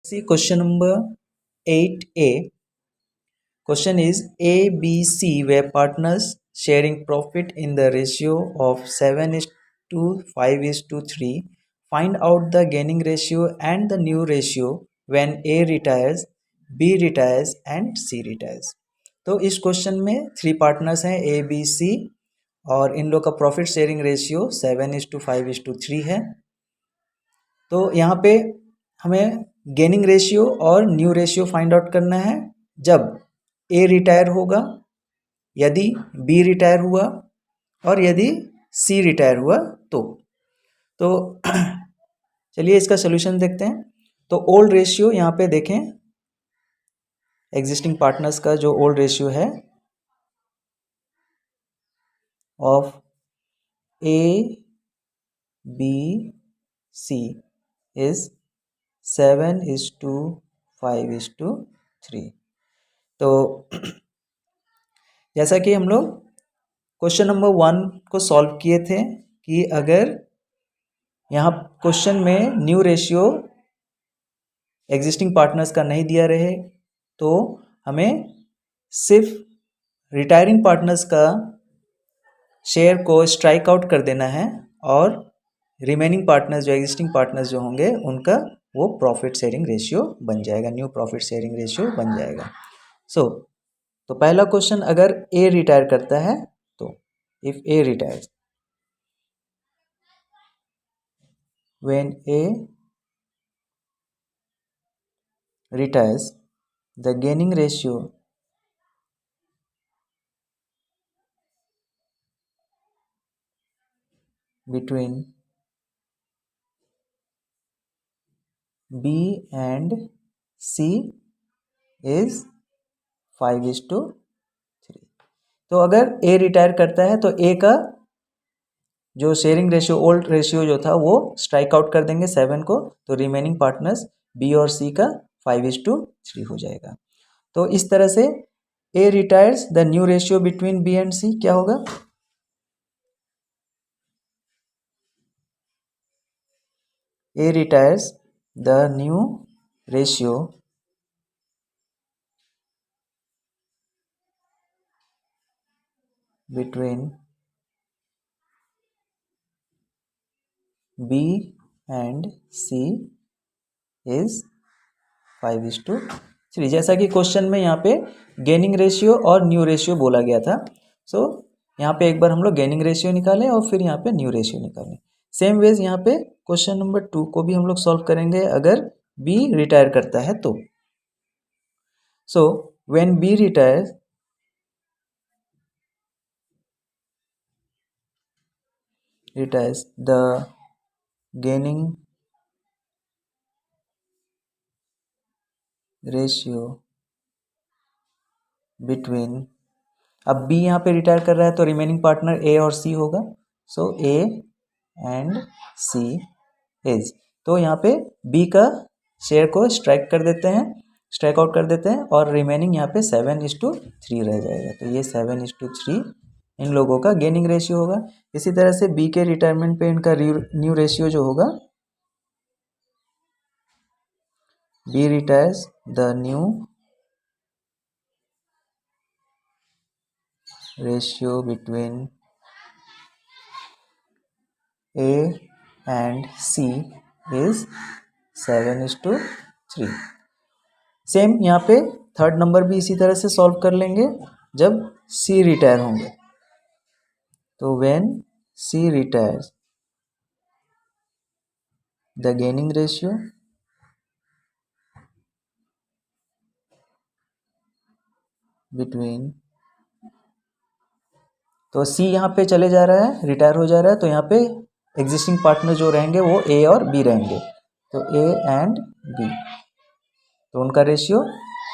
See question number 8a. Question is A, B, C were partners sharing profit in the ratio of 7 is to 5 is to 3. Find out the gaining ratio and the new ratio when A retires, B retires and C retires. तो इस question में 3 partners हैं A, B, C और इन लोग का profit sharing ratio 7 is to 5 is to 3 है। तो यहाँ पे हमें गेनिंग रेशियो और न्यू रेशियो फाइंड आउट करना है जब ए रिटायर होगा, यदि बी रिटायर हुआ और यदि सी रिटायर हुआ तो चलिए इसका सोल्यूशन देखते हैं। तो ओल्ड रेशियो यहाँ पे देखें, एग्जिस्टिंग पार्टनर्स का जो ओल्ड रेशियो है of A B C is 7 is to 5 is to 3। तो जैसा कि हम लोग क्वेश्चन नंबर 1 को सॉल्व किए थे कि अगर यहाँ क्वेश्चन में न्यू रेशियो एग्जिस्टिंग पार्टनर्स का नहीं दिया रहे तो हमें सिर्फ रिटायरिंग पार्टनर्स का शेयर को स्ट्राइक आउट कर देना है और रिमेनिंग पार्टनर्स जो एग्जिस्टिंग पार्टनर्स जो होंगे उनका वो प्रॉफिट शेयरिंग रेशियो बन जाएगा, न्यू प्रॉफिट शेयरिंग रेशियो बन जाएगा। तो पहला क्वेश्चन, अगर ए रिटायर करता है तो if A retires, when A retires the gaining ratio between B and C is 5 is to 3। तो अगर A रिटायर करता है तो A का जो शेयरिंग रेशियो ओल्ड रेशियो जो था वो स्ट्राइक आउट कर देंगे 7 को, तो रिमेनिंग पार्टनर्स B और C का 5 is to 3 हो जाएगा। तो इस तरह से A retires the new ratio between B and C क्या होगा? A retires the new ratio between B and C is 5 is to 3। जैसा कि क्वेश्चन में यहाँ पे गेनिंग रेशियो और न्यू रेशियो बोला गया था। सो यहाँ पे एक बार हम लोग गेनिंग रेशियो निकालें और फिर यहाँ पे न्यू रेशियो निकालें। सेम वेज यहाँ पे क्वेश्चन नंबर 2 को भी हम लोग सॉल्व करेंगे अगर B रिटायर करता है तो। So when B retires the gaining ratio between, अब बी यहाँ पे रिटायर कर रहा है तो रिमेनिंग पार्टनर ए और सी होगा। सो ए एंड सी इज, तो यहाँ पे बी का शेयर को स्ट्राइक कर देते हैं, स्ट्राइक आउट कर देते हैं और रिमेनिंग यहाँ पे 7 is to 3 रह जाएगा। तो ये 7 is to 3 इन लोगों का गेनिंग रेशियो होगा। इसी तरह से बी के रिटायरमेंट पे इनका न्यू रेशियो जो होगा, B retires the new ratio between A and C is 7 is to 3। Same यहाँ पे थर्ड नंबर भी इसी तरह से सॉल्व कर लेंगे जब C रिटायर होंगे। तो when C retires the gaining ratio between, तो C यहाँ पे चले जा रहा है, रिटायर हो जा रहा है, तो यहाँ पे एग्जिस्टिंग पार्टनर जो रहेंगे वो A और B रहेंगे। तो A एंड B, तो उनका रेशियो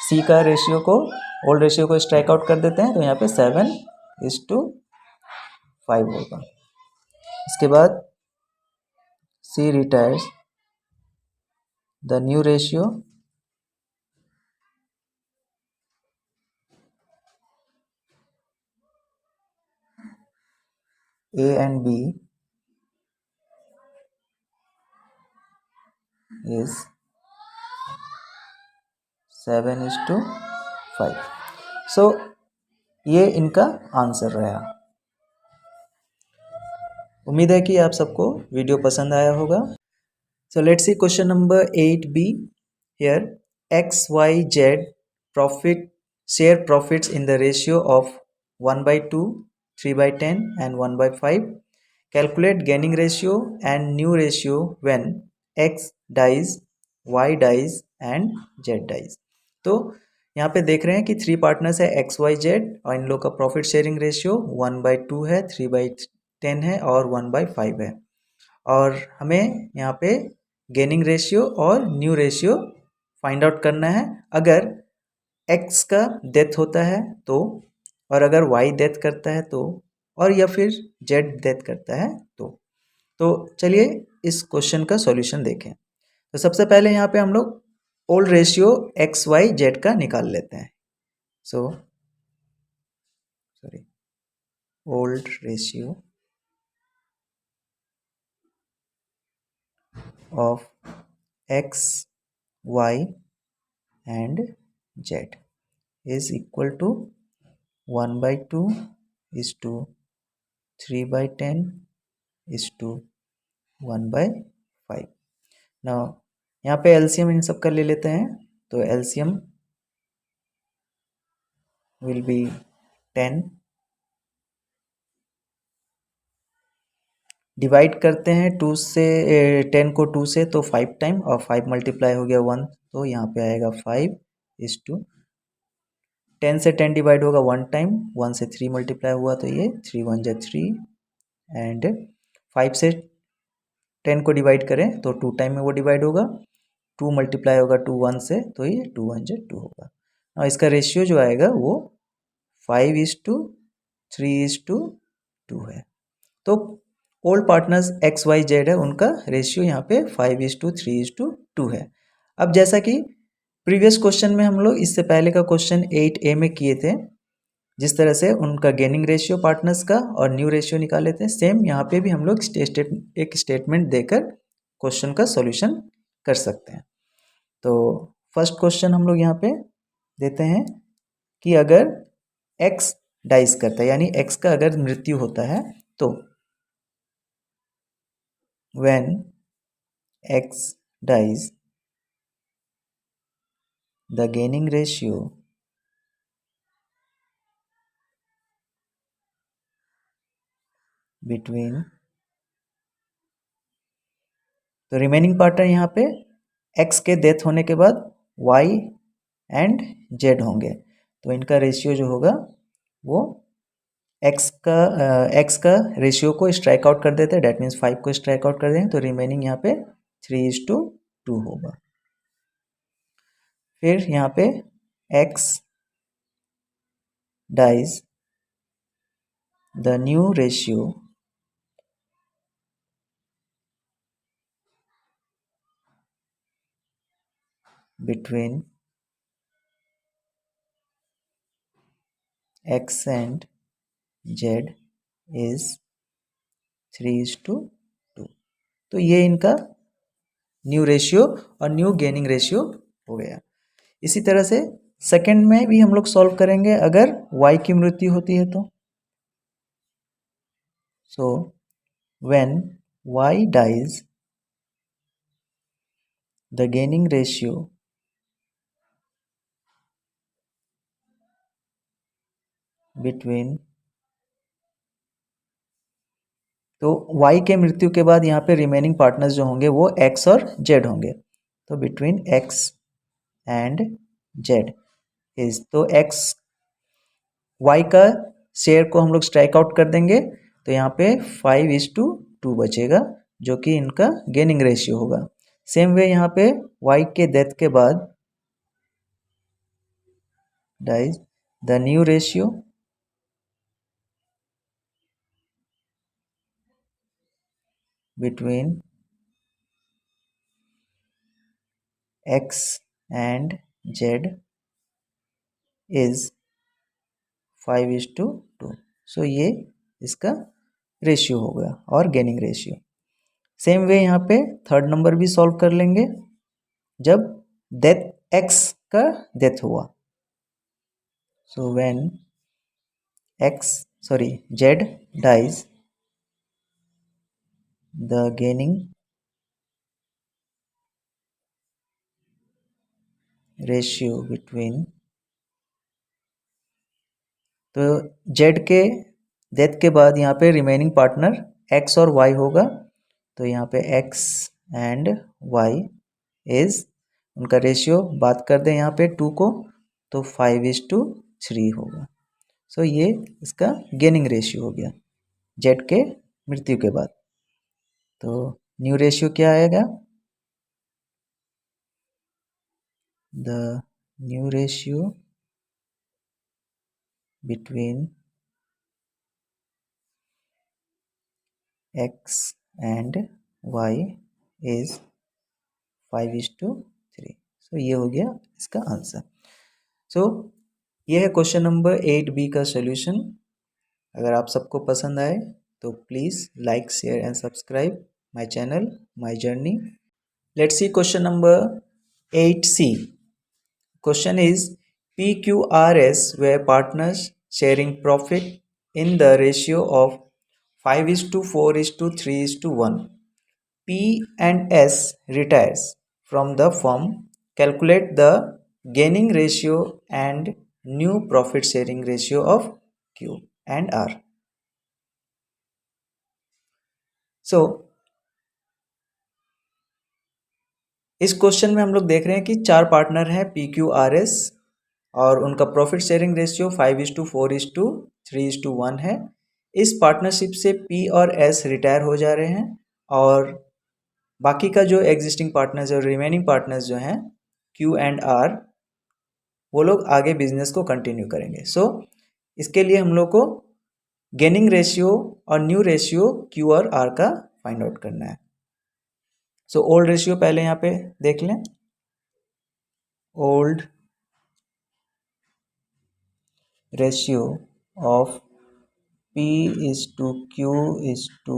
C का रेशियो को ओल्ड रेशियो को स्ट्राइक आउट कर देते हैं, तो यहाँ पे 7 is to 5 होगा। इसके बाद C retires the new ratio A and B is 7:5। सो ये इनका आंसर रहा। उम्मीद है कि आप सबको वीडियो पसंद आया होगा। So let's see question number 8b here. X Y Z profit share profits in the ratio of 1/2, 3/10 and 1/5. Calculate gaining ratio and new ratio when x dies, y dies and z dies। तो यहाँ पे देख रहे हैं कि 3 partners है x Y Z और इन लोग का प्रॉफिट शेयरिंग रेशियो 1/2 है, 3/10 है और 1/5 है। और हमें यहाँ पे गेनिंग रेशियो और न्यू रेशियो फाइंड आउट करना है। अगर x का डेथ होता है तो, और अगर y डेथ करता है तो, और या फिर z डेथ करता है तो चलिए इस क्वेश्चन का सॉल्यूशन देखें। तो सबसे पहले यहाँ पे हम लोग old ratio X Y Z का निकाल लेते हैं। Old ratio of X Y and Z is equal to 1/2 is to 3/10 is to 1/5। Now यहाँ पे एलसीएम इन सब का ले लेते हैं। तो एलसीएम विल बी 10। डिवाइड करते हैं 2 से, 10 को 2 से तो 5 टाइम, और 5 मल्टीप्लाई हो गया 1, तो यहाँ पे आएगा 5 is to 10 से 10 डिवाइड होगा 1 टाइम, 1 से 3 मल्टीप्लाई हुआ तो ये 3 1 जा 3, एंड 5 से 10 को डिवाइड करें तो 2 टाइम में वो डिवाइड होगा, 2 मल्टीप्लाई होगा 2 1 से तो ये 2 1 जा 2 होगा। और इसका रेशियो जो आएगा वो 5:3:2 है। तो old partners X Y Z है, उनका रेशियो यहाँ पे 5:3:2 है। अब जैसा कि प्रीवियस क्वेश्चन में हम लोग इससे पहले का क्वेश्चन 8a में किए थे, जिस तरह से उनका गेनिंग रेशियो पार्टनर्स का और न्यू रेशियो निकाले थे, सेम यहाँ पे भी हम लोग एक स्टेटमेंट देकर क्वेश्चन का सॉल्यूशन कर सकते हैं। तो फर्स्ट क्वेश्चन हम लोग यहाँ पे देते हैं कि अगर x डाइज करता है, यानी x का अगर मृत्यु होता है तो when x dies the gaining ratio between, तो रिमेनिंग पार्टनर यहाँ पे x के डेथ होने के बाद y एंड z होंगे, तो इनका रेशियो जो होगा वो x का रेशियो को स्ट्राइक आउट कर देते हैं, डेट मीन्स 5 को स्ट्राइक आउट कर देंगे, तो रिमेनिंग यहाँ पे 3:2 होगा। फिर यहाँ पे x dies the new ratio between x and z is 3:2। तो ये इनका न्यू रेशियो और न्यू गेनिंग रेशियो हो गया। इसी तरह से सेकंड में भी हम लोग सॉल्व करेंगे अगर y की मृत्यु होती है तो। So when y dies the gaining ratio between, तो y के मृत्यु के बाद यहाँ पे रिमेनिंग पार्टनर्स जो होंगे वो x और z होंगे, तो between x and z is, तो x y का शेयर को हम लोग स्ट्राइक आउट कर देंगे, तो यहाँ पे 5:2 बचेगा जो कि इनका गेनिंग रेशियो होगा। सेम वे यहाँ पे y के डेथ के बाद dies the new ratio between x and z is 5:2। So ये इसका रेशियो होगा और गेनिंग रेशियो। सेम वे यहाँ पे थर्ड नंबर भी सॉल्व कर लेंगे। जब डेथ x का डेथ हुआ। So when Z dies, the gaining ratio between, तो Z के डेथ के बाद यहाँ पे रिमेनिंग पार्टनर X और Y होगा। तो यहाँ पे X एंड Y इज, उनका रेशियो बात कर दें यहाँ पे 2 को, तो 5:3 होगा। सो ये इसका गेनिंग रेशियो हो गया Z के मृत्यु के बाद। तो न्यू रेशियो क्या आएगा? The new ratio between X and Y is 5:3। सो ये हो गया इसका आंसर। सो ये है क्वेश्चन नंबर 8B का सॉल्यूशन। अगर आप सबको पसंद आए तो please like, share and subscribe my channel my journey. Let's see question number 8C। Question is, PQRS were partners sharing profit in the ratio of 5:4:3:1. P and S retires from the firm. Calculate the gaining ratio and new profit sharing ratio of Q and R. So, इस question में हम लोग देख रहे हैं कि 4 partner हैं PQRS और उनका प्रॉफिट शेयरिंग रेशियो 5:4:3:1 है। इस पार्टनरशिप से P और S रिटायर हो जा रहे हैं और बाकी का जो एग्जिस्टिंग पार्टनर्स और रिमेनिंग पार्टनर्स जो हैं Q एंड R, वो लोग आगे बिजनेस को कंटिन्यू करेंगे। सो इसके लिए हम लोग को गेनिंग रेशियो और न्यू रेशियो Q और R का फाइंड आउट करना है। सो ओल्ड रेशियो पहले यहाँ पे देख लें। Old ratio of P is to Q is to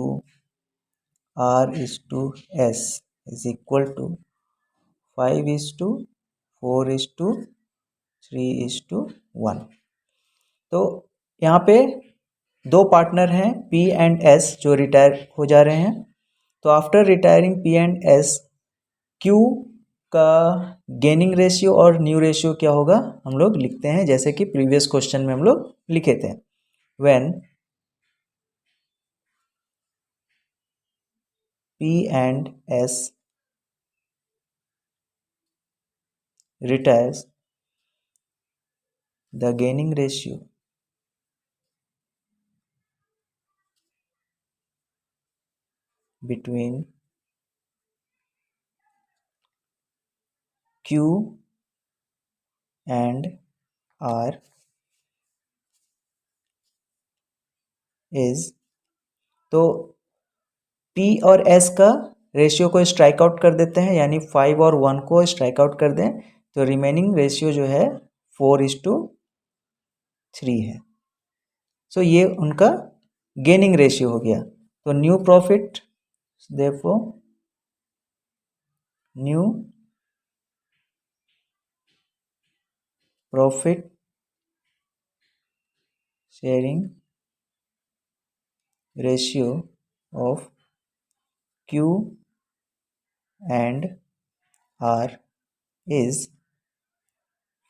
R is to S is equal to 5:4:3:1। तो यहाँ पे 2 पार्टनर हैं P एंड S जो रिटायर हो जा रहे हैं। तो after retiring P and S, Q का गेनिंग रेशियो और न्यू रेशियो क्या होगा हम लोग लिखते हैं, जैसे कि प्रीवियस क्वेश्चन में हम लोग लिखे थे। When P and S retires, the gaining ratio between Q and R is, तो P और S का रेशियो को स्ट्राइक आउट कर देते हैं, यानी 5 और 1 को स्ट्राइक आउट कर दें तो रिमेनिंग रेशियो जो है 4:3 है। सो ये उनका गेनिंग रेशियो हो गया। तो new profit, therefore new profit sharing ratio of Q and R is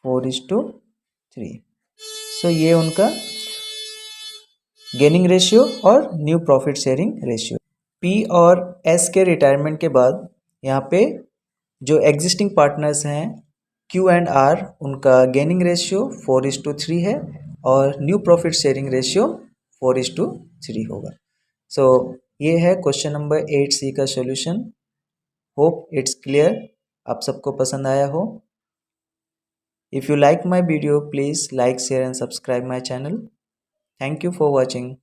4:3। सो ये उनका गेनिंग रेशियो और new profit sharing ratio. P और S के रिटायरमेंट के बाद यहाँ पे जो एग्जिस्टिंग पार्टनर्स हैं Q एंड R, उनका गेनिंग रेशियो 4:3 है और न्यू प्रॉफिट शेयरिंग रेशियो 4:3 होगा। सो ये है क्वेश्चन नंबर 8C का सॉल्यूशन। होप इट्स क्लियर, आप सबको पसंद आया हो। If you like my video, please like, share and subscribe my channel. Thank you for watching.